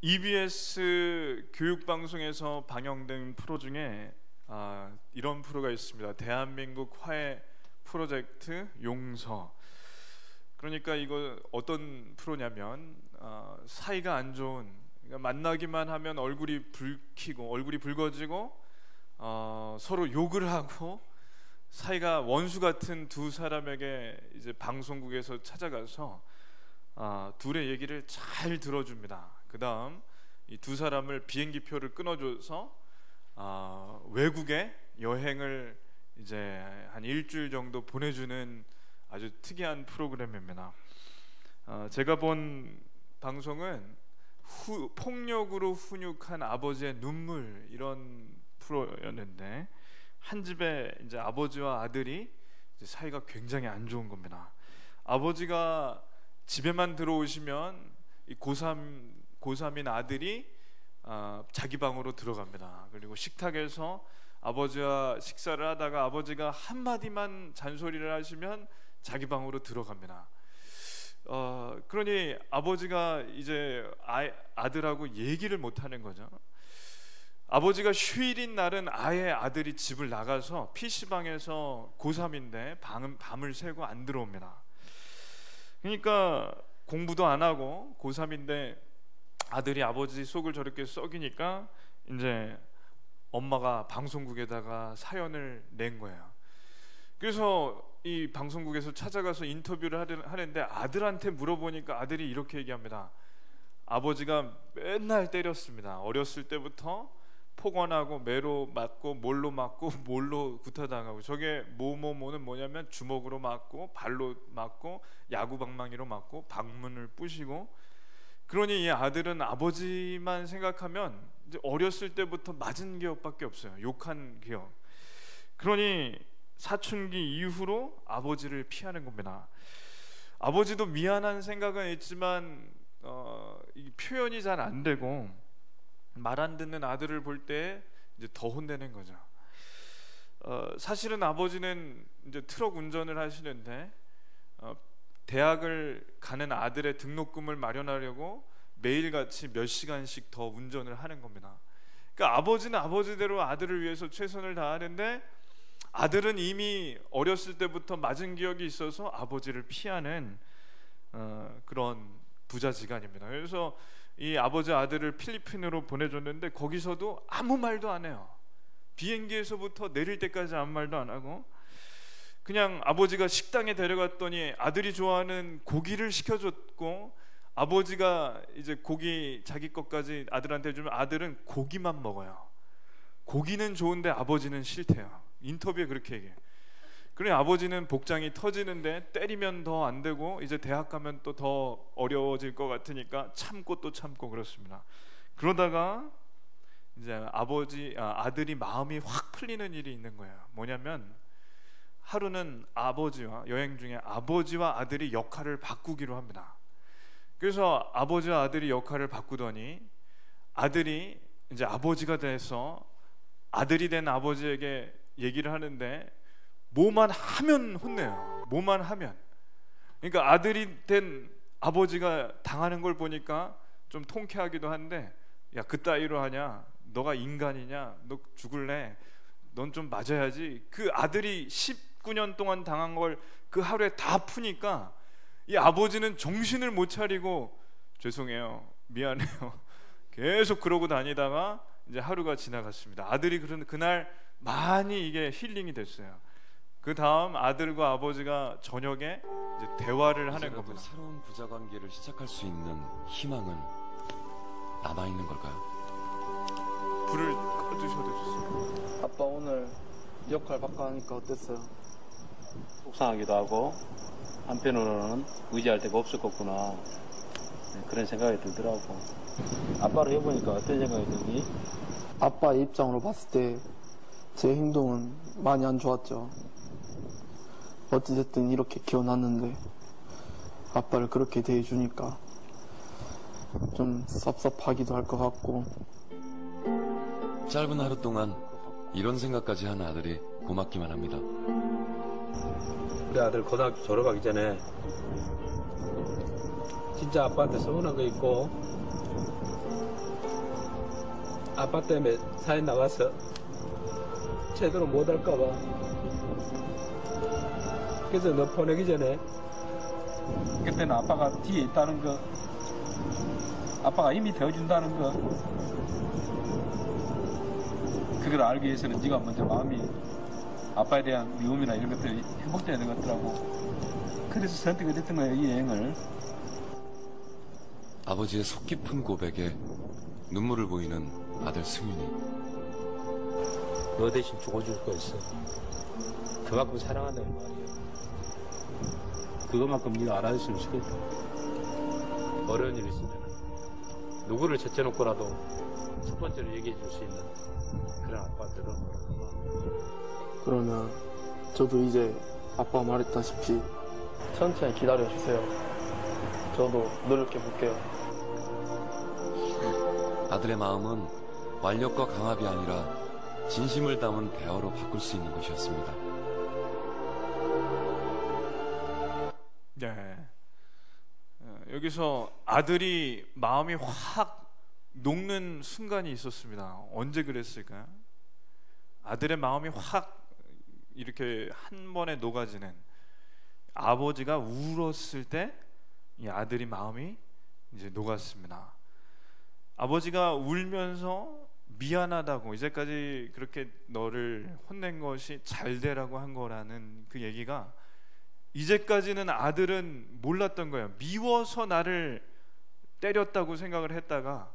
EBS 교육방송에서 방영된 프로 중에 이런 프로가 있습니다. 대한민국 화해 프로젝트 용서. 그러니까 이거 어떤 프로냐면 사이가 안 좋은, 그러니까 만나기만 하면 얼굴이 붉히고 얼굴이 붉어지고 서로 욕을 하고 사이가 원수 같은 두 사람에게 이제 방송국에서 찾아가서 둘의 얘기를 잘 들어줍니다. 그 다음 이 두 사람을 비행기 표를 끊어줘서 외국에 여행을 이제 한 일주일 정도 보내주는 아주 특이한 프로그램입니다. 제가 본 방송은 폭력으로 훈육한 아버지의 눈물, 이런 프로였는데 한 집에 이제 아버지와 아들이 이제 사이가 굉장히 안 좋은 겁니다. 아버지가 집에만 들어오시면 이 고3인 아들이 자기 방으로 들어갑니다. 그리고 식탁에서 아버지와 식사를 하다가 아버지가 한마디만 잔소리를 하시면 자기 방으로 들어갑니다. 그러니 아버지가 이제 아들하고 얘기를 못하는 거죠. 아버지가 휴일인 날은 아예 아들이 집을 나가서 PC방에서 고3인데 밤을 새고 안 들어옵니다. 그러니까 공부도 안 하고 고3인데 아들이 아버지 속을 저렇게 썩이니까 이제 엄마가 방송국에다가 사연을 낸 거예요. 그래서 이 방송국에서 찾아가서 인터뷰를 하는데 아들한테 물어보니까 아들이 이렇게 얘기합니다. 아버지가 맨날 때렸습니다. 어렸을 때부터 폭언하고 매로 맞고 몰로 맞고 몰로 구타당하고, 저게 뭐는 뭐냐면 주먹으로 맞고 발로 맞고 야구 방망이로 맞고 방문을 부시고. 그러니 이 아들은 아버지만 생각하면 이제 어렸을 때부터 맞은 기억밖에 없어요. 욕한 기억. 그러니 사춘기 이후로 아버지를 피하는 겁니다. 아버지도 미안한 생각은 있지만 이 표현이 잘 안 되고 말 안 듣는 아들을 볼 때 이제 더 혼내는 거죠. 사실은 아버지는 이제 트럭 운전을 하시는데 대학을 가는 아들의 등록금을 마련하려고 매일같이 몇 시간씩 더 운전을 하는 겁니다. 그러니까 아버지는 아버지대로 아들을 위해서 최선을 다하는데 아들은 이미 어렸을 때부터 맞은 기억이 있어서 아버지를 피하는 그런 부자지간입니다. 그래서 이 아버지 아들을 필리핀으로 보내줬는데 거기서도 아무 말도 안 해요. 비행기에서부터 내릴 때까지 아무 말도 안 하고 그냥 아버지가 식당에 데려갔더니 아들이 좋아하는 고기를 시켜줬고, 아버지가 이제 고기 자기 것까지 아들한테 주면 아들은 고기만 먹어요. 고기는 좋은데 아버지는 싫대요. 인터뷰에 그렇게 얘기해요. 그러니 아버지는 복장이 터지는데 때리면 더 안 되고 이제 대학 가면 또 더 어려워질 것 같으니까 참고 또 참고 그렇습니다. 그러다가 이제 아들이 마음이 확 풀리는 일이 있는 거예요. 뭐냐면 하루는 여행 중에 아버지와 아들이 역할을 바꾸기로 합니다. 그래서 아버지와 아들이 역할을 바꾸더니 아들이 이제 아버지가 돼서 아들이 된 아버지에게 얘기를 하는데 뭐만 하면 혼내요. 뭐만 하면. 그러니까 아들이 된 아버지가 당하는 걸 보니까 좀 통쾌하기도 한데, 야, 그따위로 하냐? 너가 인간이냐? 너 죽을래? 넌 좀 맞아야지. 그 아들이 19년 동안 당한 걸 그 하루에 다 푸니까 이 아버지는 정신을 못 차리고 죄송해요, 미안해요 계속 그러고 다니다가 이제 하루가 지나갔습니다. 아들이 그날 많이 이게 힐링이 됐어요. 그 다음 아들과 아버지가 저녁에 이제 대화를 하는 겁니다. 새로운 부자 관계를 시작할 수 있는 희망은 남아 있는 걸까요? 불을 꺼주셔도 좋습니다. 아빠 오늘 역할 바꿔하니까 어땠어요? 속상하기도 하고 한편으로는 의지할 데가 없을 거구나, 그런 생각이 들더라고. 아빠를 해보니까 어떤 생각이 드니? 아빠의 입장으로 봤을 때 제 행동은 많이 안 좋았죠. 어찌됐든 이렇게 키워놨는데 아빠를 그렇게 대해주니까 좀 섭섭하기도 할 것 같고. 짧은 하루 동안 이런 생각까지 한 아들이 고맙기만 합니다. 우리 아들 고등학교 졸업하기 전에 진짜 아빠한테 서운한 거 있고 아빠 때문에 사회 나가서 제대로 못 할까 봐. 그래서 너 보내기 전에 그때는 아빠가 뒤에 있다는 거, 아빠가 힘이 되어준다는 거, 그걸 알기 위해서는 네가 먼저 마음이 아빠에 대한 미움이나 이런 것들이 회복돼야 되는 것 같더라고. 그래서 선택을 했던 거예요, 이 여행을. 아버지의 속 깊은 고백에 눈물을 보이는 아들 승윤이. 너 대신 죽어줄 거였어. 그만큼 사랑한다는 말이야. 그것만큼 네가 알아줬으면 좋겠다. 어려운 일 있으면 누구를 제쳐놓고라도 첫 번째로 얘기해 줄 수 있는 그런 아빠들은 그러면 저도 이제 아빠가 말했다시피 천천히 기다려주세요. 저도 노력해 볼게요. 아들의 마음은 완력과 강압이 아니라 진심을 담은 대화로 바꿀 수 있는 것이었습니다. 네. 여기서 아들이 마음이 확 녹는 순간이 있었습니다. 언제 그랬을까요? 아들의 마음이 확 이렇게 한 번에 녹아지는, 아버지가 울었을 때 이 아들이 마음이 이제 녹았습니다. 아버지가 울면서 미안하다고, 이제까지 그렇게 너를 혼낸 것이 잘 되라고 한 거라는 그 얘기가 이제까지는 아들은 몰랐던 거예요. 미워서 나를 때렸다고 생각을 했다가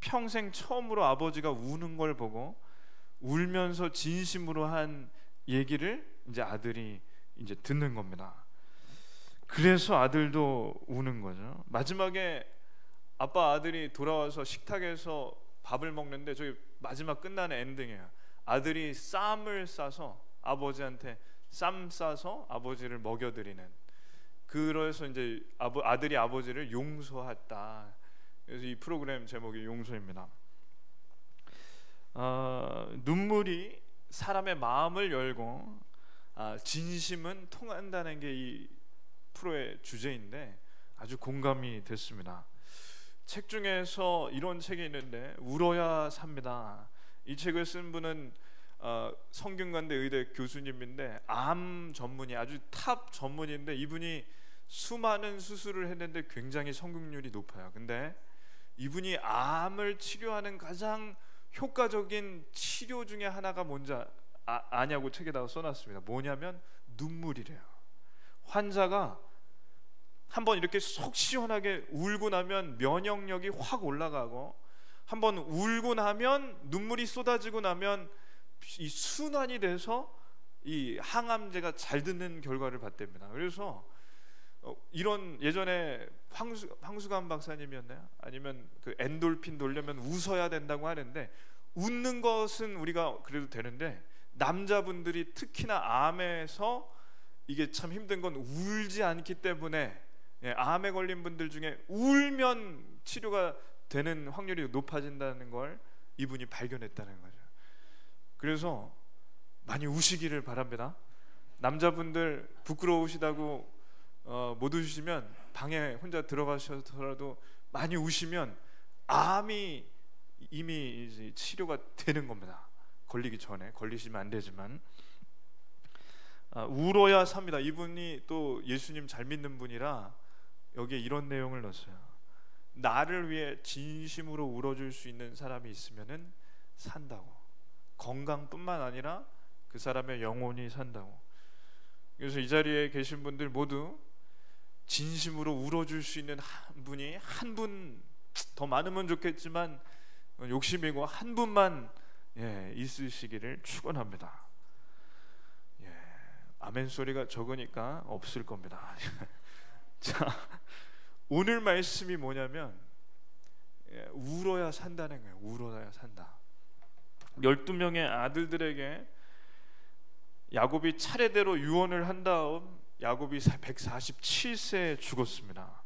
평생 처음으로 아버지가 우는 걸 보고 울면서 진심으로 한 얘기를 이제 아들이 이제 듣는 겁니다. 그래서 아들도 우는 거죠. 마지막에 아빠 아들이 돌아와서 식탁에서 밥을 먹는데 저기 마지막 끝나는 엔딩이에요. 아들이 쌈을 싸서 아버지한테 쌈 싸서 아버지를 먹여드리는. 그래서 이제 아들이 아버지를 용서했다. 그래서 이 프로그램 제목이 용서입니다. 눈물이 사람의 마음을 열고 진심은 통한다는 게 이 프로의 주제인데 아주 공감이 됐습니다. 책 중에서 이런 책이 있는데 울어야 삽니다. 이 책을 쓴 분은 성균관대 의대 교수님인데 암 전문의, 아주 탑 전문인데 이분이 수많은 수술을 했는데 굉장히 성공률이 높아요. 근데 이분이 암을 치료하는 가장 효과적인 치료 중에 하나가 뭔지 아냐고 책에다가 써놨습니다. 뭐냐면 눈물이래요. 환자가 한번 이렇게 속 시원하게 울고 나면 면역력이 확 올라가고, 한번 울고 나면 눈물이 쏟아지고 나면 이 순환이 돼서 이 항암제가 잘 듣는 결과를 봤답니다. 그래서 이런, 예전에 황수관 박사님이었나요? 아니면 그 엔돌핀 돌려면 웃어야 된다고 하는데, 웃는 것은 우리가 그래도 되는데 남자분들이 특히나 암에서 이게 참 힘든 건 울지 않기 때문에, 암에 걸린 분들 중에 울면 치료가 되는 확률이 높아진다는 걸 이분이 발견했다는 거죠. 그래서 많이 우시기를 바랍니다. 남자분들 부끄러우시다고 못 우시면 방에 혼자 들어가셔서라도 많이 우시면 암이 이미 이제 치료가 되는 겁니다. 걸리기 전에. 걸리시면 안 되지만 울어야 삽니다. 이분이 또 예수님 잘 믿는 분이라 여기에 이런 내용을 넣었어요. 나를 위해 진심으로 울어줄 수 있는 사람이 있으면은 산다고. 건강뿐만 아니라 그 사람의 영혼이 산다고. 그래서 이 자리에 계신 분들 모두 진심으로 울어줄 수 있는 한 분이, 한 분 더 많으면 좋겠지만 욕심이고 한 분만 있으시기를 축원합니다. 아멘 소리가 적으니까 없을 겁니다. 자, 오늘 말씀이 뭐냐면 울어야 산다는 거예요. 울어야 산다. 12명의 아들들에게 야곱이 차례대로 유언을 한 다음 야곱이 147세에 죽었습니다.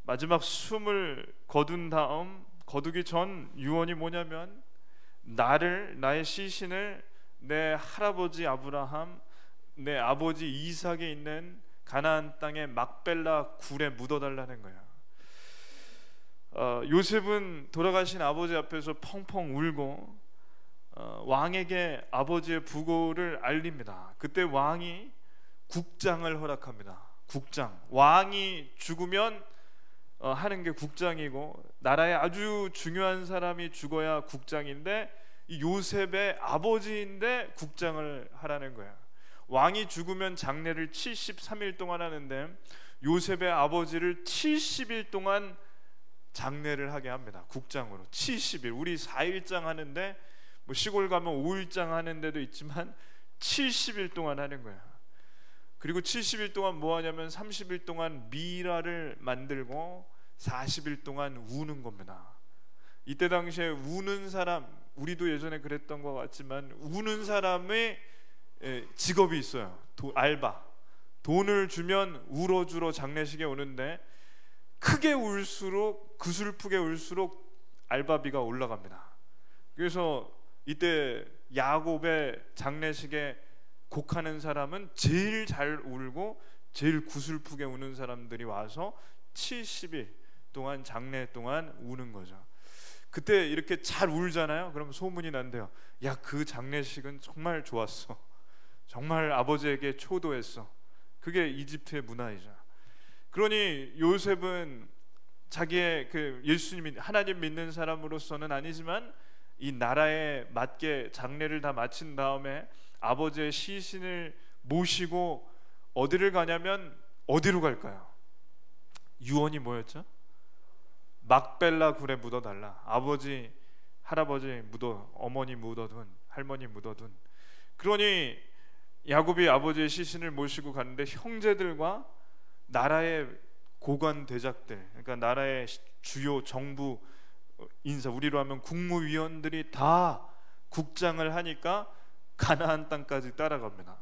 마지막 숨을 거둔 다음, 거두기 전 유언이 뭐냐면, 나의 시신을 내 할아버지 아브라함, 내 아버지 이삭에 있는 가나안 땅의 막벨라 굴에 묻어달라는 거예요. 요셉은 돌아가신 아버지 앞에서 펑펑 울고 왕에게 아버지의 부고를 알립니다. 그때 왕이 국장을 허락합니다. 국장. 왕이 죽으면 하는 게 국장이고, 나라에 아주 중요한 사람이 죽어야 국장인데, 이 요셉의 아버지인데 국장을 하라는 거야. 왕이 죽으면 장례를 73일 동안 하는데 요셉의 아버지를 70일 동안 장례를 하게 합니다. 국장으로 70일. 우리 4일장 하는데 뭐 시골 가면 5일장 하는 데도 있지만 70일 동안 하는 거야. 그리고 70일 동안 뭐 하냐면 30일 동안 미라를 만들고 40일 동안 우는 겁니다. 이때 당시에 우는 사람, 우리도 예전에 그랬던 것 같지만 우는 사람의 직업이 있어요. 알바. 돈을 주면 울어주러 장례식에 오는데 크게 울수록, 구슬프게 울수록 알바비가 올라갑니다. 그래서 이때 야곱의 장례식에 곡하는 사람은 제일 잘 울고 제일 구슬프게 우는 사람들이 와서 70일 동안 장례 동안 우는 거죠. 그때 이렇게 잘 울잖아요. 그럼 소문이 난대요. 야, 그 장례식은 정말 좋았어. 정말 아버지에게 효도했어. 그게 이집트의 문화이죠. 그러니 요셉은 자기의 그 예수님, 하나님 믿는 사람으로서는 아니지만 이 나라에 맞게 장례를 다 마친 다음에 아버지의 시신을 모시고 어디를 가냐면, 어디로 갈까요? 유언이 뭐였죠? 막벨라 굴에 묻어달라. 아버지, 할아버지 어머니 묻어둔, 할머니 묻어둔. 그러니 야곱이 아버지의 시신을 모시고 갔는데 형제들과 나라의 고관 대작들, 그러니까 나라의 주요 정부 인사, 우리로 하면 국무위원들이 다 국장을 하니까 가나안 땅까지 따라갑니다.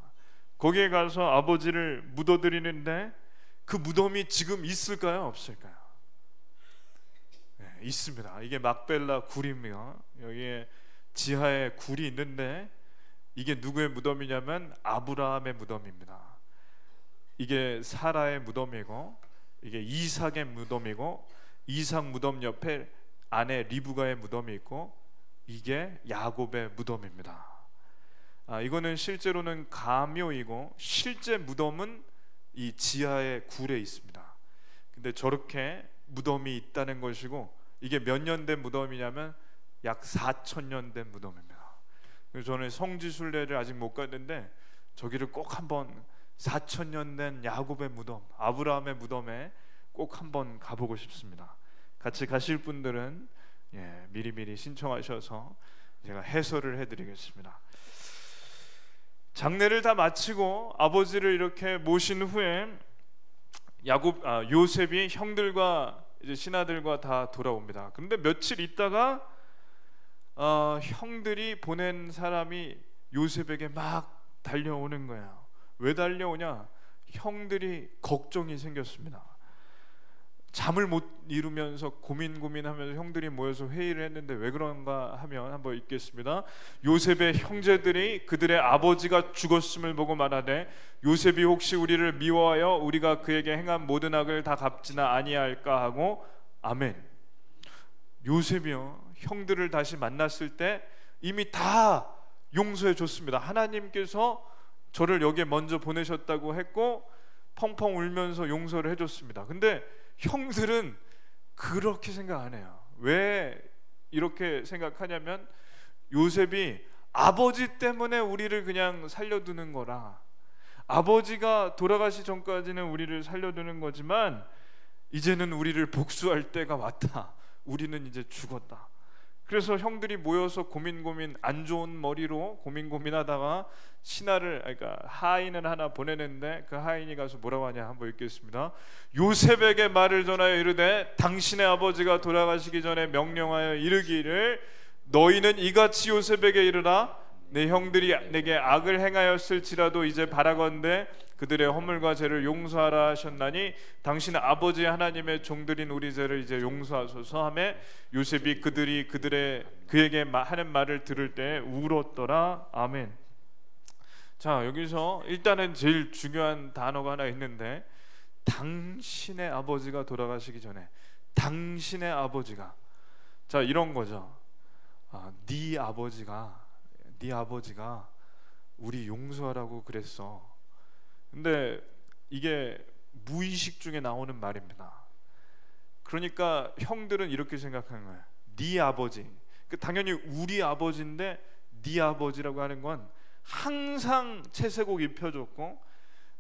거기에 가서 아버지를 묻어드리는데 그 무덤이 지금 있을까요? 없을까요? 네, 있습니다. 이게 막벨라 굴입니다. 여기에 지하에 굴이 있는데 이게 누구의 무덤이냐면 아브라함의 무덤입니다. 이게 사라의 무덤이고, 이게 이삭의 무덤이고, 이삭 무덤 옆에 아내 리브가의 무덤이 있고, 이게 야곱의 무덤입니다. 이거는 실제로는 가묘이고 실제 무덤은 이 지하의 굴에 있습니다. 근데 저렇게 무덤이 있다는 것이고, 이게 몇 년 된 무덤이냐면 약 4,000년 된 무덤입니다. 그래서 저는 성지순례를 아직 못 갔는데 저기를 꼭 한번 4,000년 된 야곱의 무덤, 아브라함의 무덤에 꼭 한번 가보고 싶습니다. 같이 가실 분들은 미리미리 신청하셔서 제가 해설을 해드리겠습니다. 장례를 다 마치고 아버지를 이렇게 모신 후에 요셉이 형들과 이제 신하들과 다 돌아옵니다. 그런데 며칠 있다가 형들이 보낸 사람이 요셉에게 막 달려오는 거예요. 왜 달려오냐? 형들이 걱정이 생겼습니다. 잠을 못 이루면서 고민하면서 형들이 모여서 회의를 했는데 왜 그런가 하면 한번 읽겠습니다. 요셉의 형제들이 그들의 아버지가 죽었음을 보고 말하되 요셉이 혹시 우리를 미워하여 우리가 그에게 행한 모든 악을 다 갚지나 아니할까 하고 아멘. 요셉이요, 형들을 다시 만났을 때 이미 다 용서해 줬습니다. 하나님께서 저를 여기에 먼저 보내셨다고 했고 펑펑 울면서 용서를 해줬습니다. 근데 형들은 그렇게 생각 안 해요. 왜 이렇게 생각하냐면 요셉이 아버지 때문에 우리를 그냥 살려두는 거라, 아버지가 돌아가시 전까지는 우리를 살려두는 거지만 이제는 우리를 복수할 때가 왔다. 우리는 이제 죽었다. 그래서 형들이 모여서 고민 안 좋은 머리로 고민하다가 그러니까 하인을 하나 보내는데 그 하인이 가서 뭐라고 하냐 한번 읽겠습니다. 요셉에게 말을 전하여 이르되 당신의 아버지가 돌아가시기 전에 명령하여 이르기를 너희는 이같이 요셉에게 이르라 내 형들이 내게 악을 행하였을지라도 이제 바라건대 그들의 허물과 죄를 용서하라 하셨나니 당신 아버지 하나님의 종들인 우리 죄를 이제 용서하소서 하매 요셉이 그에게 하는 말을 들을 때 울었더라. 아멘. 자, 여기서 일단은 제일 중요한 단어가 하나 있는데 당신의 아버지가 돌아가시기 전에, 당신의 아버지가, 자 이런 거죠. 네 아버지가 우리 용서하라고 그랬어. 근데 이게 무의식 중에 나오는 말입니다. 그러니까 형들은 이렇게 생각하는 거예요. 네 아버지, 당연히 우리 아버지인데 네 아버지라고 하는 건 항상 채색옷 입혀줬고,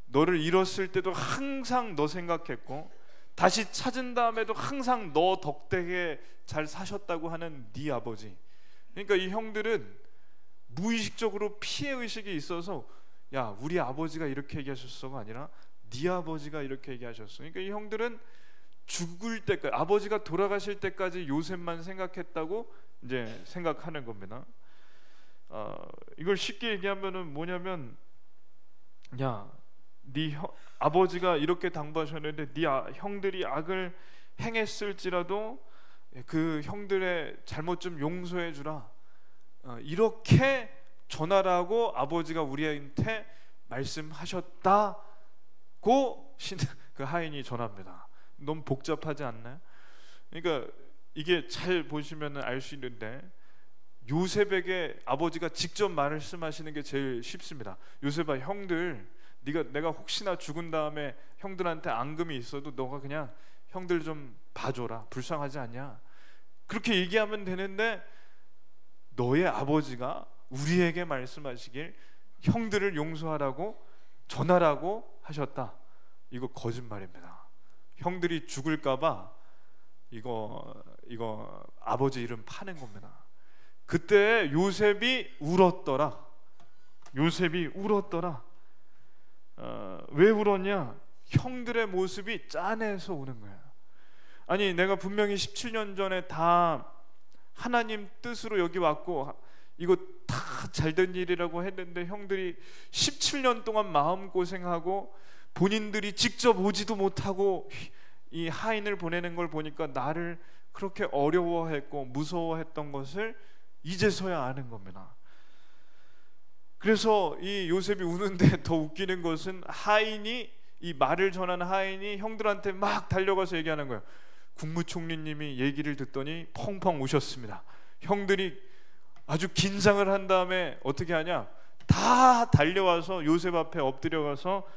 너를 잃었을 때도 항상 너 생각했고, 다시 찾은 다음에도 항상 너 덕택에 잘 사셨다고 하는 네 아버지. 그러니까 이 형들은 무의식적으로 피해의식이 있어서, 야 우리 아버지가 이렇게 얘기하셨어가 아니라 네 아버지가 이렇게 얘기하셨어. 그러니까 이 형들은 죽을 때까지, 아버지가 돌아가실 때까지 요셉만 생각했다고 이제 생각하는 겁니다. 이걸 쉽게 얘기하면은 뭐냐면, 야 네 아버지가 이렇게 당부하셨는데 네 형들이 악을 행했을지라도 그 형들의 잘못 좀 용서해 주라, 이렇게 전하라고 아버지가 우리한테 말씀하셨다고 그 하인이 전합니다. 너무 복잡하지 않나요? 그러니까 이게 잘 보시면 알 수 있는데, 요셉에게 아버지가 직접 말씀하시는 게 제일 쉽습니다. 요셉아, 형들, 내가 혹시나 죽은 다음에 형들한테 앙금이 있어도 너가 그냥 형들 좀 봐줘라, 불쌍하지 않냐, 그렇게 얘기하면 되는데, 너의 아버지가 우리에게 말씀하시길 형들을 용서하라고 전하라고 하셨다. 이거 거짓말입니다. 형들이 죽을까봐 이거 아버지 이름 파는 겁니다. 그때 요셉이 울었더라. 왜 울었냐? 형들의 모습이 짠해서 우는 거야. 아니 내가 분명히 17년 전에 다 하나님 뜻으로 여기 왔고 이거 다 잘된 일이라고 했는데, 형들이 17년 동안 마음고생하고 본인들이 직접 오지도 못하고 이 하인을 보내는 걸 보니까 나를 그렇게 어려워했고 무서워했던 것을 이제서야 아는 겁니다. 그래서 이 요셉이 우는데 더 웃기는 것은, 이 말을 전하는 하인이 형들한테 막 달려가서 얘기하는 거예요. 국무총리님이 얘기를 듣더니 펑펑 우셨습니다. 형들이 아주 긴장을 한 다음에 어떻게 하냐, 다 달려와서 요셉 앞에 엎드려가서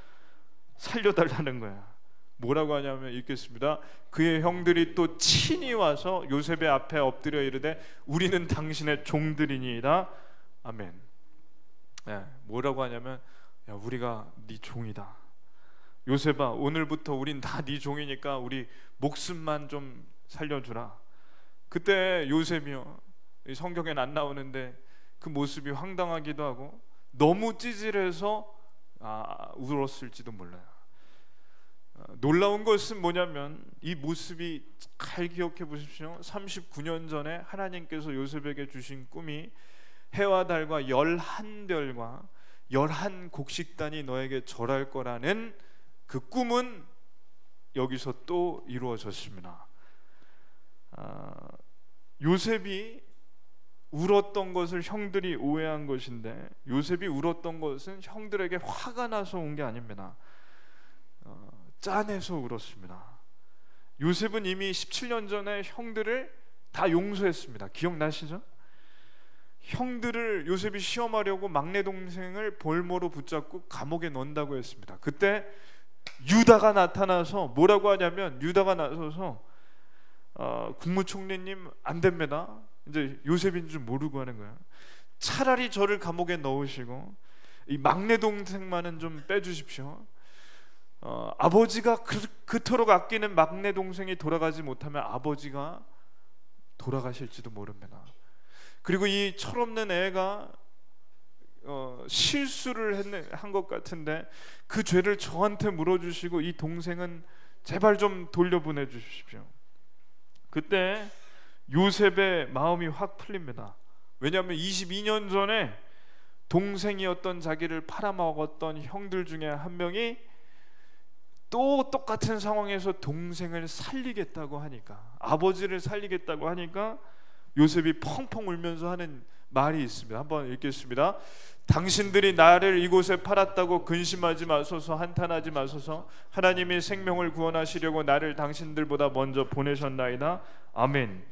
살려달라는 거야. 뭐라고 하냐면, 읽겠습니다. 그의 형들이 또 친히 와서 요셉의 앞에 엎드려 이르되 우리는 당신의 종들이니이다. 아멘. 뭐라고 하냐면, 야 우리가 네 종이다. 요셉아, 오늘부터 우린 다 네 종이니까 우리 목숨만 좀 살려주라. 그때 요셉이요, 성경엔 안 나오는데 그 모습이 황당하기도 하고 너무 찌질해서 울었을지도 몰라요. 놀라운 것은 뭐냐면, 이 모습이 잘 기억해 보십시오. 39년 전에 하나님께서 요셉에게 주신 꿈이 해와 달과 11별과 11곡식단이 너에게 절할 거라는 그 꿈은 여기서 또 이루어졌습니다. 요셉이 울었던 것을 형들이 오해한 것인데, 요셉이 울었던 것은 형들에게 화가 나서 온 게 아닙니다. 짠해서 울었습니다. 요셉은 이미 17년 전에 형들을 다 용서했습니다. 기억나시죠? 형들을 요셉이 시험하려고 막내 동생을 볼모로 붙잡고 감옥에 넣는다고 했습니다. 그때 유다가 나타나서 뭐라고 하냐면, 유다가 나서서 국무총리님 안 됩니다. 이제 요셉인 줄 모르고 하는 거야. 차라리 저를 감옥에 넣으시고 이 막내 동생만은 좀 빼주십시오. 아버지가 그토록 아끼는 막내 동생이 돌아가지 못하면 아버지가 돌아가실지도 모릅니다. 그리고 이 철없는 애가 실수를 한 것 같은데 그 죄를 저한테 물어주시고 이 동생은 제발 좀 돌려보내 주십시오. 그때 요셉의 마음이 확 풀립니다. 왜냐하면 22년 전에 동생이었던 자기를 팔아먹었던 형들 중에 한 명이 또 똑같은 상황에서 동생을 살리겠다고 하니까, 아버지를 살리겠다고 하니까 요셉이 펑펑 울면서 하는 말이 있습니다. 한번 읽겠습니다. 당신들이 나를 이곳에 팔았다고 근심하지 마소서, 한탄하지 마소서. 하나님이 생명을 구원하시려고 나를 당신들보다 먼저 보내셨나이다. 아멘.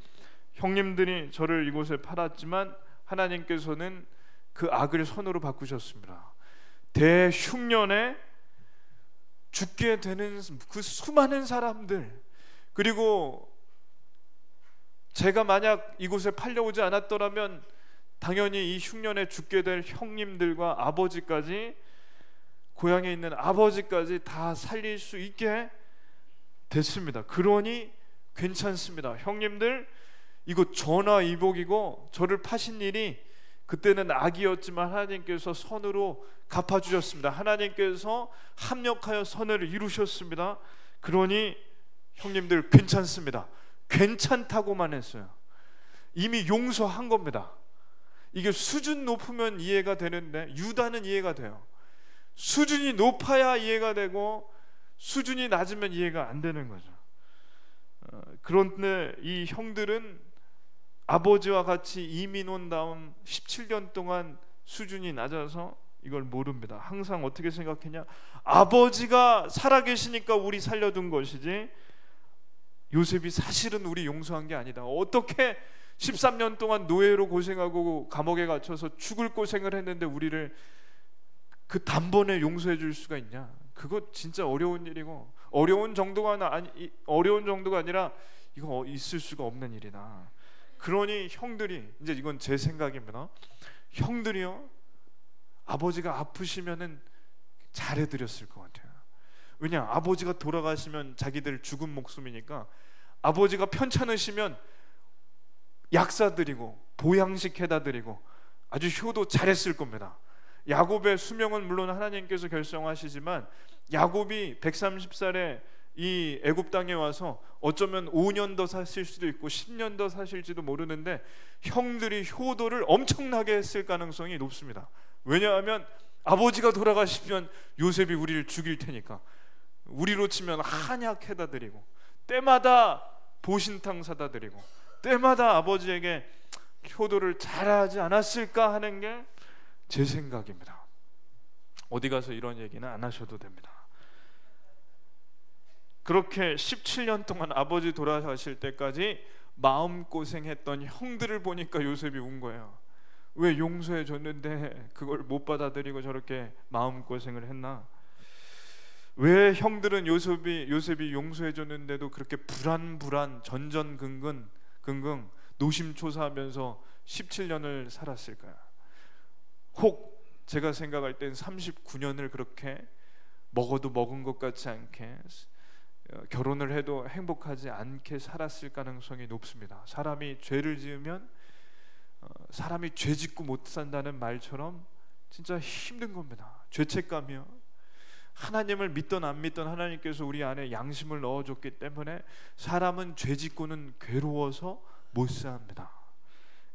형님들이 저를 이곳에 팔았지만 하나님께서는 그 악을 선으로 바꾸셨습니다. 대흉년에 죽게 되는 그 수많은 사람들, 그리고 제가 만약 이곳에 팔려오지 않았더라면 당연히 이 흉년에 죽게 될 형님들과 아버지까지, 고향에 있는 아버지까지 다 살릴 수 있게 됐습니다. 그러니 괜찮습니다. 형님들, 이거 전화위복이고 저를 파신 일이 그때는 악이었지만 하나님께서 선으로 갚아주셨습니다. 하나님께서 합력하여 선을 이루셨습니다. 그러니 형님들 괜찮습니다. 괜찮다고만 했어요. 이미 용서한 겁니다. 이게 수준 높으면 이해가 되는데 유다는 이해가 돼요. 수준이 높아야 이해가 되고 수준이 낮으면 이해가 안 되는 거죠. 그런데 이 형들은 아버지와 같이 이민 온 다음 17년 동안 수준이 낮아서 이걸 모릅니다. 항상 어떻게 생각했냐? 아버지가 살아계시니까 우리 살려둔 것이지 요셉이 사실은 우리 용서한 게 아니다. 어떻게 13년 동안 노예로 고생하고 감옥에 갇혀서 죽을 고생을 했는데 우리를 그 단번에 용서해 줄 수가 있냐? 그거 진짜 어려운 일이고, 어려운 정도가 아니라 이거 있을 수가 없는 일이다. 그러니 형들이, 이제 이건 제 생각입니다. 형들이요, 아버지가 아프시면은 잘해드렸을 것 같아요. 왜냐, 아버지가 돌아가시면 자기들 죽은 목숨이니까 아버지가 편찮으시면 약사 드리고 보양식 해다 드리고 아주 효도 잘했을 겁니다. 야곱의 수명은 물론 하나님께서 결정하시지만 야곱이 130살에 이 애굽 땅에 와서 어쩌면 5년 더 사실 수도 있고 10년 더 사실지도 모르는데 형들이 효도를 엄청나게 했을 가능성이 높습니다. 왜냐하면 아버지가 돌아가시면 요셉이 우리를 죽일 테니까, 우리로 치면 한약 해다 드리고 때마다 보신탕 사다 드리고 때마다 아버지에게 효도를 잘하지 않았을까 하는 게 제 생각입니다. 어디 가서 이런 얘기는 안 하셔도 됩니다. 그렇게 17년 동안 아버지 돌아가실 때까지 마음고생했던 형들을 보니까 요셉이 운 거예요. 왜 용서해 줬는데 그걸 못 받아들이고 저렇게 마음고생을 했나? 왜 형들은 요셉이 용서해 줬는데도 그렇게 불안불안 전전긍긍 노심초사하면서 17년을 살았을까요? 혹 제가 생각할 땐 39년을 그렇게 먹어도 먹은 것 같지 않게, 결혼을 해도 행복하지 않게 살았을 가능성이 높습니다. 사람이 죄를 지으면 사람이 죄 짓고 못 산다는 말처럼 진짜 힘든 겁니다. 죄책감이요. 하나님을 믿던 안 믿던 하나님께서 우리 안에 양심을 넣어줬기 때문에 사람은 죄 짓고는 괴로워서 못 삽니다.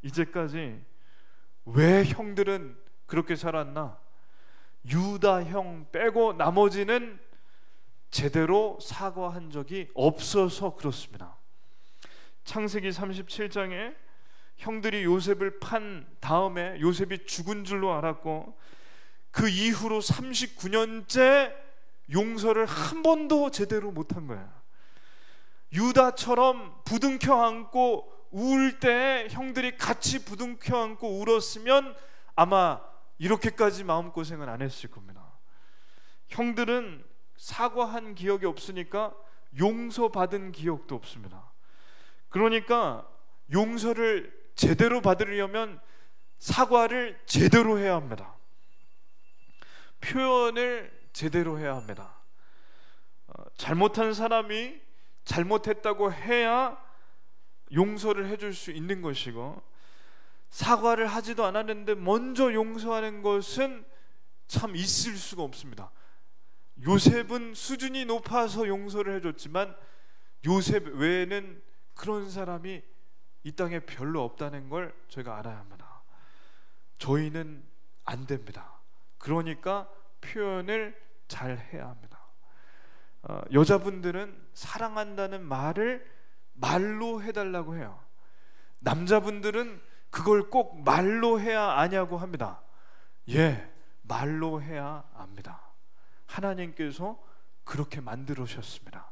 이제까지 왜 형들은 그렇게 살았나? 유다 형 빼고 나머지는 제대로 사과한 적이 없어서 그렇습니다. 창세기 37장에 형들이 요셉을 판 다음에 요셉이 죽은 줄로 알았고 그 이후로 39년째 용서를 한 번도 제대로 못한 거야. 유다처럼 부둥켜 안고 울 때 형들이 같이 부둥켜 안고 울었으면 아마 이렇게까지 마음고생은 안 했을 겁니다. 형들은 사과한 기억이 없으니까 용서받은 기억도 없습니다. 그러니까 용서를 제대로 받으려면 사과를 제대로 해야 합니다. 표현을 제대로 해야 합니다. 잘못한 사람이 잘못했다고 해야 용서를 해줄 수 있는 것이고, 사과를 하지도 않았는데 먼저 용서하는 것은 참 있을 수가 없습니다. 요셉은 수준이 높아서 용서를 해줬지만 요셉 외에는 그런 사람이 이 땅에 별로 없다는 걸 저희가 알아야 합니다. 저희는 안 됩니다. 그러니까 표현을 잘 해야 합니다. 여자분들은 사랑한다는 말을 말로 해달라고 해요. 남자분들은 그걸 꼭 말로 해야 아냐고 합니다. 예, 말로 해야 압니다. 하나님께서 그렇게 만들으셨습니다.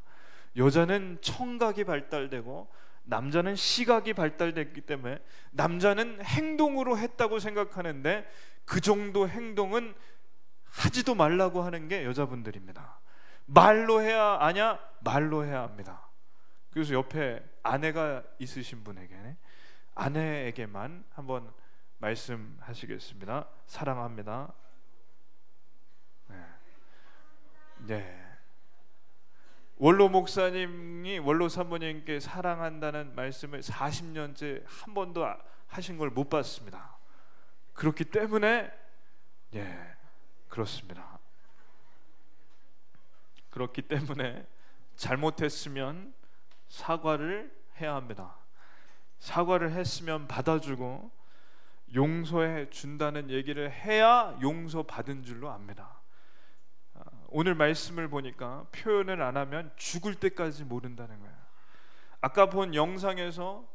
여자는 청각이 발달되고 남자는 시각이 발달됐기 때문에 남자는 행동으로 했다고 생각하는데 그 정도 행동은 하지도 말라고 하는 게 여자분들입니다. 말로 해야 아냐? 말로 해야 합니다. 그래서 옆에 아내가 있으신 분에게, 아내에게만 한번 말씀하시겠습니다. 사랑합니다. 네. 원로 목사님이 원로 사모님께 사랑한다는 말씀을 40년째 한 번도 하신 걸 못 봤습니다. 그렇기 때문에 그렇습니다. 그렇기 때문에 잘못했으면 사과를 해야 합니다. 사과를 했으면 받아주고 용서해 준다는 얘기를 해야 용서받은 줄로 압니다. 오늘 말씀을 보니까 표현을 안 하면 죽을 때까지 모른다는 거예요. 아까 본 영상에서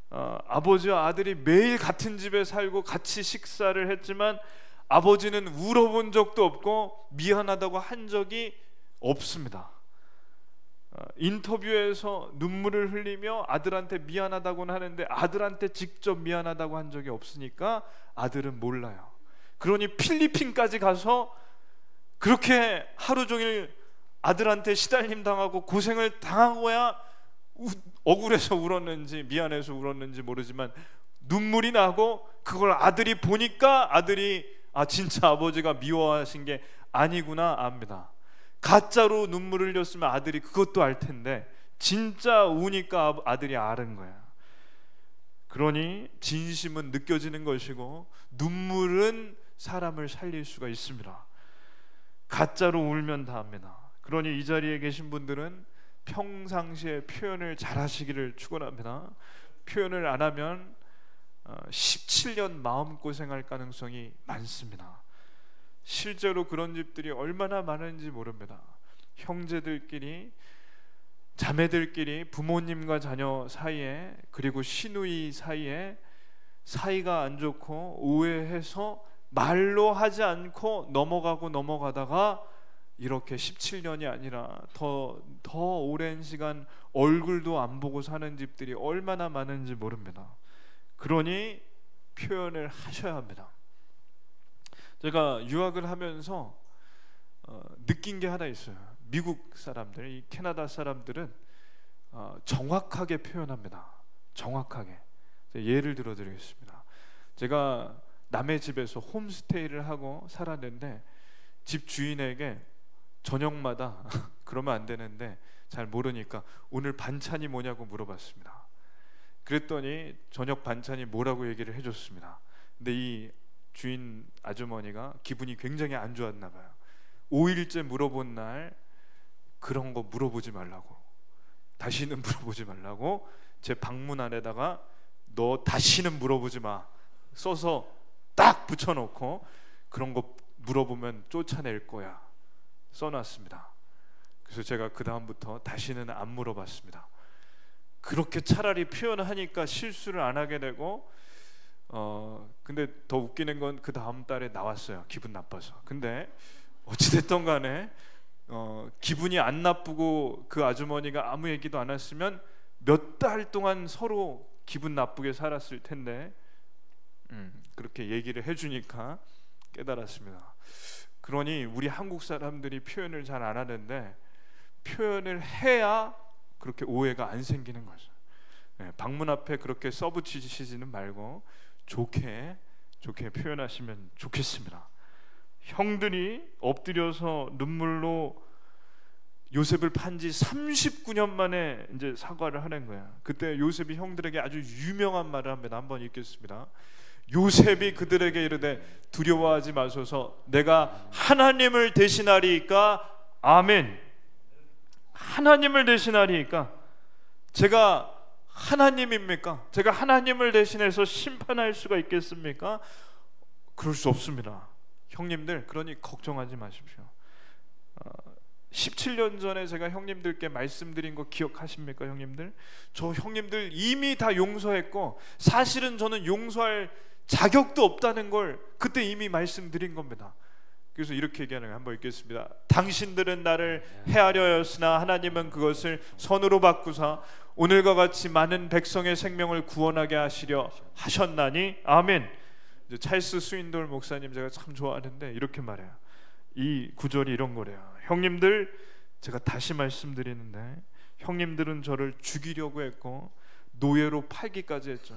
아버지와 아들이 매일 같은 집에 살고 같이 식사를 했지만 아버지는 울어본 적도 없고 미안하다고 한 적이 없습니다. 인터뷰에서 눈물을 흘리며 아들한테 미안하다고는 하는데 아들한테 직접 미안하다고 한 적이 없으니까 아들은 몰라요. 그러니 필리핀까지 가서 그렇게 하루 종일 아들한테 시달림 당하고 고생을 당하고야 억울해서 울었는지 미안해서 울었는지 모르지만 눈물이 나고 그걸 아들이 보니까 아들이 진짜 아버지가 미워하신 게 아니구나 압니다. 가짜로 눈물을 흘렸으면 아들이 그것도 알 텐데 진짜 우니까 아들이 아는 거야. 그러니 진심은 느껴지는 것이고 눈물은 사람을 살릴 수가 있습니다. 가짜로 울면 다 합니다. 그러니 이 자리에 계신 분들은 평상시에 표현을 잘 하시기를 축원합니다. 표현을 안 하면 17년 마음고생할 가능성이 많습니다. 실제로 그런 집들이 얼마나 많은지 모릅니다. 형제들끼리, 자매들끼리, 부모님과 자녀 사이에, 그리고 시누이 사이에 사이가 안 좋고 오해해서 말로 하지 않고 넘어가다가 이렇게 17년이 아니라 더 오랜 시간 얼굴도 안 보고 사는 집들이 얼마나 많은지 모릅니다. 그러니 표현을 하셔야 합니다. 제가 유학을 하면서 느낀 게 하나 있어요. 미국 사람들, 이 캐나다 사람들은 정확하게 표현합니다. 정확하게. 예를 들어 드리겠습니다. 제가 남의 집에서 홈스테이를 하고 살았는데 집 주인에게 저녁마다 그러면 안 되는데 잘 모르니까 오늘 반찬이 뭐냐고 물어봤습니다. 그랬더니 저녁 반찬이 뭐라고 얘기를 해줬습니다. 근데 이 주인 아주머니가 기분이 굉장히 안 좋았나 봐요. 5일째 물어본 날 그런 거 물어보지 말라고, 다시는 물어보지 말라고 제 방문 안에다가 너 다시는 물어보지 마 써서 딱 붙여놓고 그런 거 물어보면 쫓아낼 거야 써놨습니다. 그래서 제가 그 다음부터 다시는 안 물어봤습니다. 그렇게 차라리 표현하니까 실수를 안 하게 되고 근데 더 웃기는 건 그 다음 달에 나왔어요. 기분 나빠서. 근데 어찌됐든 간에 기분이 안 나쁘고 그 아주머니가 아무 얘기도 안 했으면 몇 달 동안 서로 기분 나쁘게 살았을 텐데 그렇게 얘기를 해주니까 깨달았습니다. 그러니 우리 한국 사람들이 표현을 잘 안 하는데 표현을 해야 그렇게 오해가 안 생기는 거죠. 방문 앞에 그렇게 써붙이시지는 말고 좋게 표현하시면 좋겠습니다. 형들이 엎드려서 눈물로 요셉을 판지 39년 만에 이제 사과를 하는 거야. 그때 요셉이 형들에게 아주 유명한 말을 합니다. 한번 읽겠습니다. 요셉이 그들에게 이르되 두려워하지 마소서, 내가 하나님을 대신하리이까. 아멘. 하나님을 대신하리이까. 제가 하나님입니까? 제가 하나님을 대신해서 심판할 수가 있겠습니까? 그럴 수 없습니다. 형님들, 그러니 걱정하지 마십시오. 17년 전에 제가 형님들께 말씀드린 거 기억하십니까, 형님들? 저 형님들 이미 다 용서했고 사실은 저는 용서할 자격도 없다는 걸 그때 이미 말씀드린 겁니다. 그래서 이렇게 얘기하는 거 한번 읽겠습니다. 당신들은 나를 해하려 하였으나 하나님은 그것을 선으로 바꾸사 오늘과 같이 많은 백성의 생명을 구원하게 하시려 하셨나니 아멘. 찰스 스윈돌 목사님 제가 참 좋아하는데 이렇게 말해요. 이 구절이 이런 거래요. 형님들, 제가 다시 말씀드리는데 형님들은 저를 죽이려고 했고 노예로 팔기까지 했죠.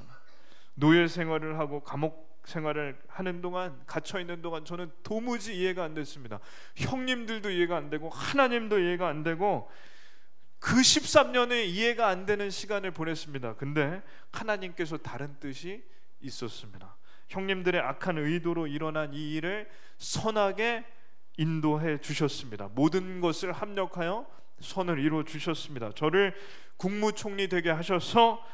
노예 생활을 하고 감옥 생활을 하는 동안, 갇혀 있는 동안 저는 도무지 이해가 안 됐습니다. 형님들도 이해가 안 되고 하나님도 이해가 안 되고 그 13년에 이해가 안 되는 시간을 보냈습니다. 근데 하나님께서 다른 뜻이 있었습니다. 형님들의 악한 의도로 일어난 이 일을 선하게 인도해 주셨습니다. 모든 것을 합력하여 선을 이루어 주셨습니다. 저를 국무총리 되게 하셔서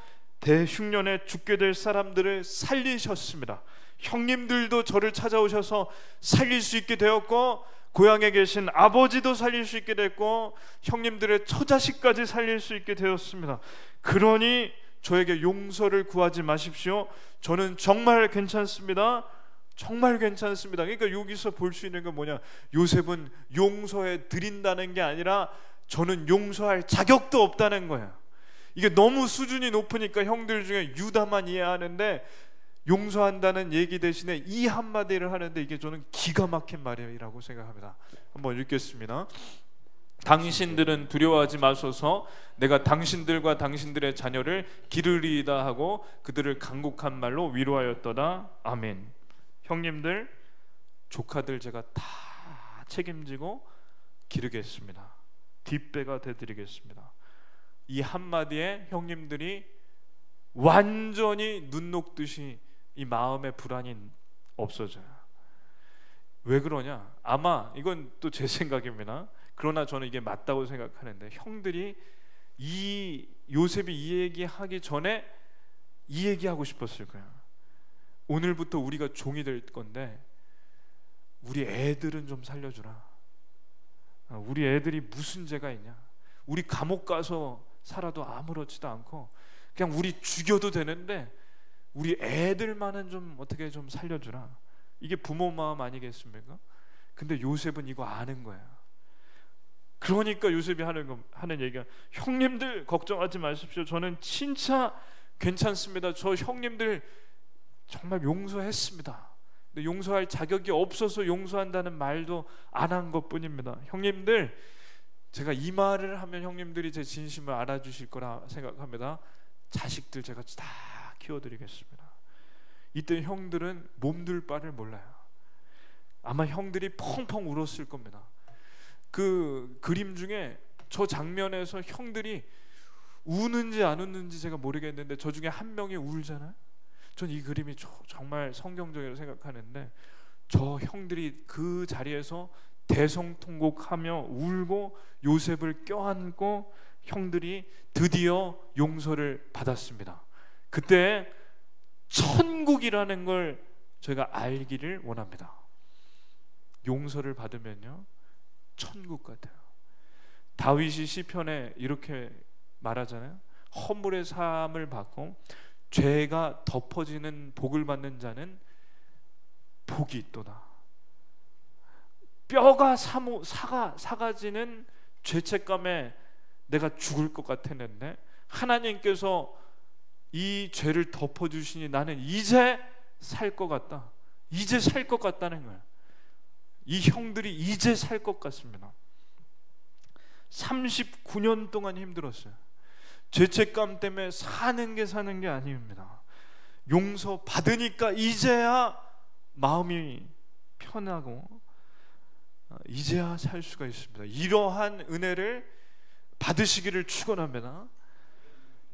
대흉년에 죽게 될 사람들을 살리셨습니다. 형님들도 저를 찾아오셔서 살릴 수 있게 되었고 고향에 계신 아버지도 살릴 수 있게 됐고 형님들의 처자식까지 살릴 수 있게 되었습니다. 그러니 저에게 용서를 구하지 마십시오. 저는 정말 괜찮습니다. 정말 괜찮습니다. 그러니까 여기서 볼 수 있는 건 뭐냐, 요셉은 용서해 드린다는 게 아니라 저는 용서할 자격도 없다는 거야. 이게 너무 수준이 높으니까 형들 중에 유다만 이해하는데 용서한다는 얘기 대신에 이 한마디를 하는데 이게 저는 기가 막힌 말이라고 생각합니다. 한번 읽겠습니다. 당신들은 두려워하지 마소서. 내가 당신들과 당신들의 자녀를 기르리이다 하고 그들을 간곡한 말로 위로하였더라. 아멘. 형님들, 조카들 제가 다 책임지고 기르겠습니다. 뒷배가 되드리겠습니다. 이 한마디에 형님들이 완전히 눈 녹듯이 이 마음의 불안이 없어져요. 왜 그러냐? 아마 이건 또 제 생각입니다. 그러나 저는 이게 맞다고 생각하는데 형들이 이 요셉이 이 얘기하기 전에 이 얘기하고 싶었을 거야. 오늘부터 우리가 종이 될 건데 우리 애들은 좀 살려주라. 우리 애들이 무슨 죄가 있냐? 우리 감옥 가서 살아도 아무렇지도 않고 그냥 우리 죽여도 되는데 우리 애들만은 좀 어떻게 좀 살려주라. 이게 부모 마음 아니겠습니까? 근데 요셉은 이거 아는 거야. 그러니까 요셉이 하는 얘기가 형님들 걱정하지 마십시오. 저는 진짜 괜찮습니다. 저 형님들 정말 용서했습니다. 근데 용서할 자격이 없어서 용서한다는 말도 안 한 것뿐입니다. 형님들, 제가 이 말을 하면 형님들이 제 진심을 알아주실 거라 생각합니다. 자식들 제가 다 키워드리겠습니다. 이때 형들은 몸둘 바를 몰라요. 아마 형들이 펑펑 울었을 겁니다. 그 그림 중에 저 장면에서 형들이 우는지 안 우는지 제가 모르겠는데 저 중에 한 명이 울잖아요. 전 이 그림이 정말 성경적이라고 생각하는데 저 형들이 그 자리에서 대성통곡하며 울고 요셉을 껴안고 형들이 드디어 용서를 받았습니다. 그때 천국이라는 걸 저희가 알기를 원합니다. 용서를 받으면요 천국 같아요. 다윗이 시편에 이렇게 말하잖아요. 허물의 사함을 받고 죄가 덮어지는 복을 받는 자는 복이 있도다. 뼈가 사가지는 죄책감에 내가 죽을 것 같았는데 하나님께서 이 죄를 덮어주시니 나는 이제 살 것 같다. 이제 살 것 같다는 거예요. 이 형들이 이제 살 것 같습니다. 39년 동안 힘들었어요. 죄책감 때문에 사는 게 아닙니다. 용서 받으니까 이제야 마음이 편하고 이제야 살 수가 있습니다. 이러한 은혜를 받으시기를 축원합니다.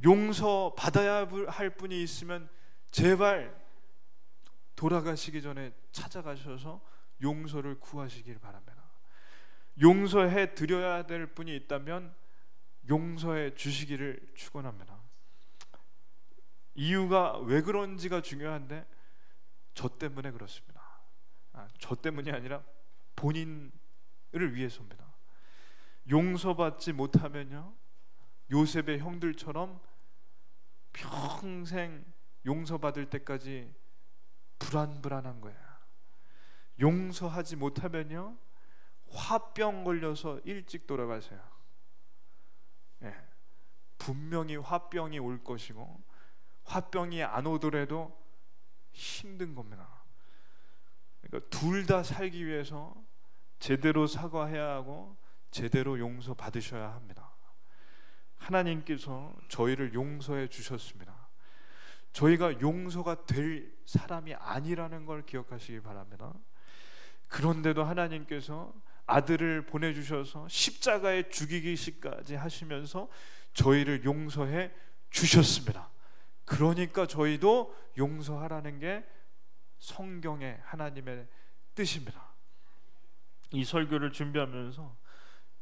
용서 받아야 할 분이 있으면 제발 돌아가시기 전에 찾아가셔서 용서를 구하시길 바랍니다. 용서해 드려야 될 분이 있다면 용서해 주시기를 축원합니다. 이유가 왜 그런지가 중요한데 저 때문에 그렇습니다. 저 때문이 아니라 본인을 위해서입니다. 용서받지 못하면요, 요셉의 형들처럼 평생 용서받을 때까지 불안불안한 거야. 용서하지 못하면요, 화병 걸려서 일찍 돌아가세요. 예, 분명히 화병이 올 것이고, 화병이 안 오더라도 힘든 겁니다. 그러니까 둘 다 살기 위해서 제대로 사과해야 하고 제대로 용서 받으셔야 합니다. 하나님께서 저희를 용서해 주셨습니다. 저희가 용서가 될 사람이 아니라는 걸 기억하시기 바랍니다. 그런데도 하나님께서 아들을 보내주셔서 십자가에 죽이기까지 하시면서 저희를 용서해 주셨습니다. 그러니까 저희도 용서하라는 게 성경의 하나님의 뜻입니다. 이 설교를 준비하면서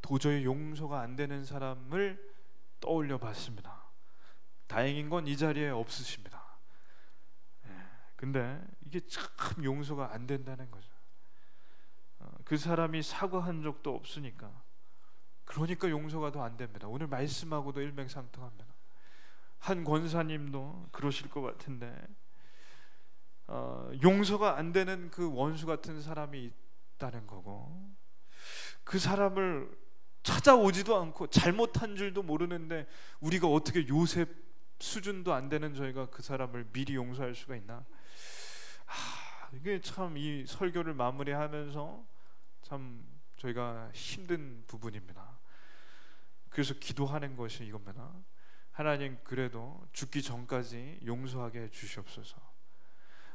도저히 용서가 안 되는 사람을 떠올려 봤습니다. 다행인 건 이 자리에 없으십니다. 근데 이게 참 용서가 안 된다는 거죠. 그 사람이 사과한 적도 없으니까, 그러니까 용서가 더 안 됩니다. 오늘 말씀하고도 일맥상통합니다. 한 권사님도 그러실 것 같은데, 용서가 안 되는 그 원수 같은 사람이 있다는 거고, 그 사람을 찾아오지도 않고 잘못한 줄도 모르는데 우리가 어떻게 요셉 수준도 안 되는 저희가 그 사람을 미리 용서할 수가 있나? 이게 참 이 설교를 마무리하면서 참 저희가 힘든 부분입니다. 그래서 기도하는 것이 이겁니다. 하나님, 그래도 죽기 전까지 용서하게 해 주시옵소서.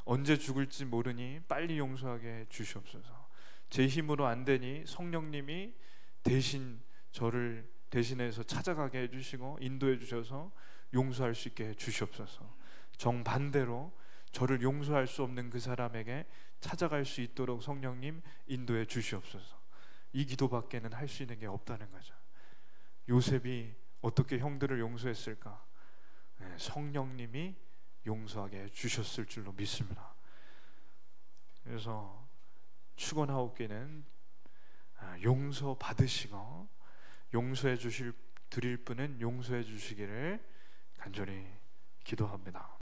언제 죽을지 모르니 빨리 용서하게 해 주시옵소서. 제 힘으로 안 되니 성령님이 대신 저를 대신해서 찾아가게 해주시고 인도해 주셔서 용서할 수 있게 해 주시옵소서. 정반대로 저를 용서할 수 없는 그 사람에게 찾아갈 수 있도록 성령님 인도해 주시옵소서. 이 기도밖에는 할 수 있는 게 없다는 거죠. 요셉이 어떻게 형들을 용서했을까? 성령님이 용서하게 해 주셨을 줄로 믿습니다. 그래서 축원하옵기는 용서 받으시고 용서해 주실 드릴 분은 용서해 주시기를 간절히 기도합니다.